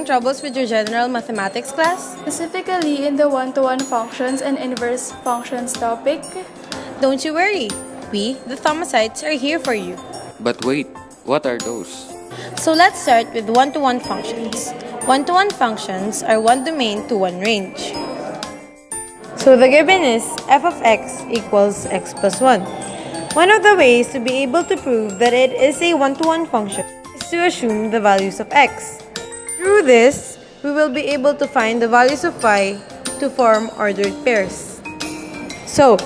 Troubles with your general mathematics class? Specifically in the one-to-one functions and inverse functions topic? Don't you worry. We, the Thomasites, are here for you. But wait, what are those? So let's start with one-to-one functions. One-to-one functions are one domain to one range. So the given is f of x equals x plus 1. One of the ways to be able to prove that it is a one-to-one function is to assume the values of x. Through this, we will be able to find the values of y to form ordered pairs. So,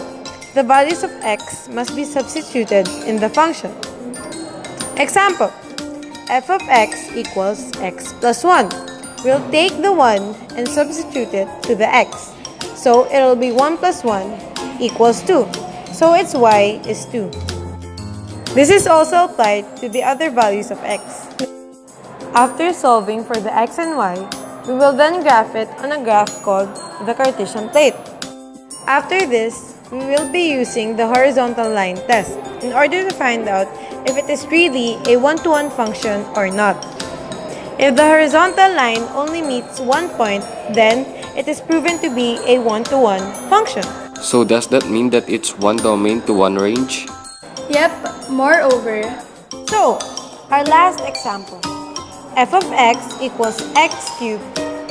the values of x must be substituted in the function. Example, f of x equals x plus 1. We'll take the 1 and substitute it to the x. So, it will be 1 plus 1 equals 2. So, its y is 2. This is also applied to the other values of x. After solving for the x and y, we will then graph it on a graph called the Cartesian plate. After this, we will be using the horizontal line test in order to find out if it is really a one-to-one function or not. If the horizontal line only meets one point, then it is proven to be a one-to-one function. So does that mean that it's one domain to one range? Yep, moreover. So, our last example. F of x equals x cubed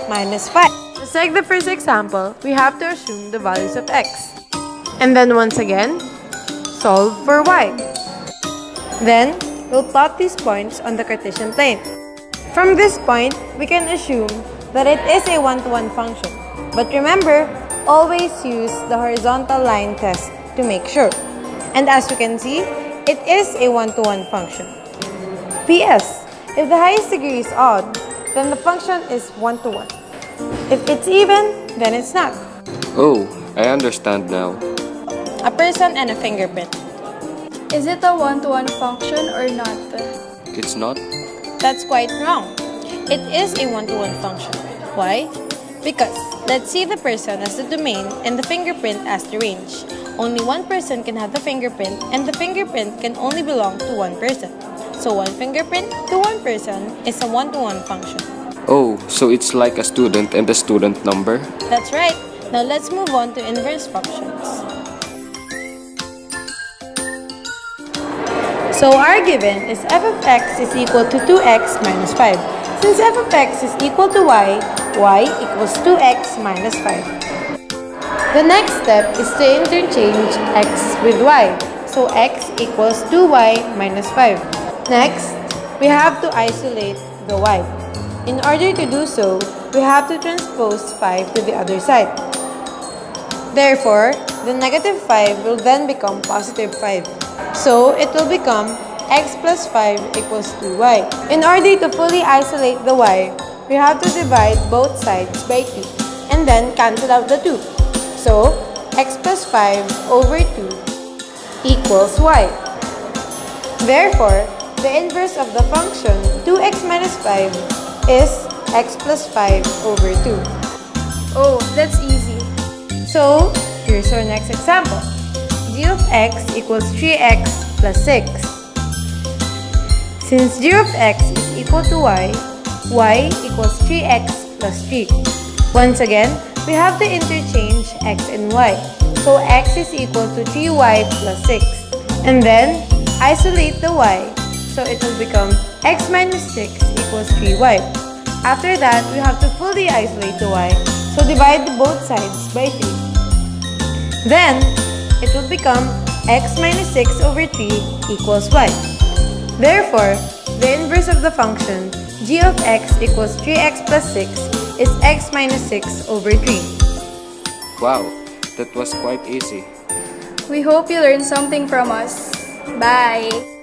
minus 5. Just like the first example, we have to assume the values of x. And then once again, solve for y. Then, we'll plot these points on the Cartesian plane. From this point, we can assume that it is a one-to-one function. But remember, always use the horizontal line test to make sure. And as you can see, it is a one-to-one function. P.S. If the highest degree is odd, then the function is one-to-one. If it's even, then it's not. Oh, I understand now. A person and a fingerprint. Is it a one-to-one function or not? It's not? That's quite wrong. It is a one-to-one function. Why? Because let's see the person as the domain and the fingerprint as the range. Only one person can have the fingerprint, and the fingerprint can only belong to one person. So one fingerprint to one person is a one-to-one function. Oh, so it's like a student and a student number? That's right. Now let's move on to inverse functions. So our given is f of x is equal to 2x minus 5. Since f of x is equal to y, y equals 2x minus 5. The next step is to interchange x with y. So x equals 2y minus 5. Next, we have to isolate the y. In order to do so, we have to transpose 5 to the other side. Therefore, the negative 5 will then become positive 5. So, it will become x plus 5 equals 2y. In order to fully isolate the y, we have to divide both sides by 2 and then cancel out the 2. So, x plus 5 over 2 equals y. Therefore, the inverse of the function 2x minus 5 is x plus 5 over 2. Oh, that's easy. So, here's our next example. G of x equals 3x plus 6. Since g of x is equal to y, y equals 3x plus 3. Once again, we have to interchange x and y. So, x is equal to 3y plus 6. And then, isolate the y. So it will become x minus 6 equals 3y. After that, we have to fully isolate the y. So divide both sides by 3. Then, it will become x minus 6 over 3 equals y. Therefore, the inverse of the function g of x equals 3x plus 6 is x minus 6 over 3. Wow, that was quite easy. We hope you learned something from us. Bye!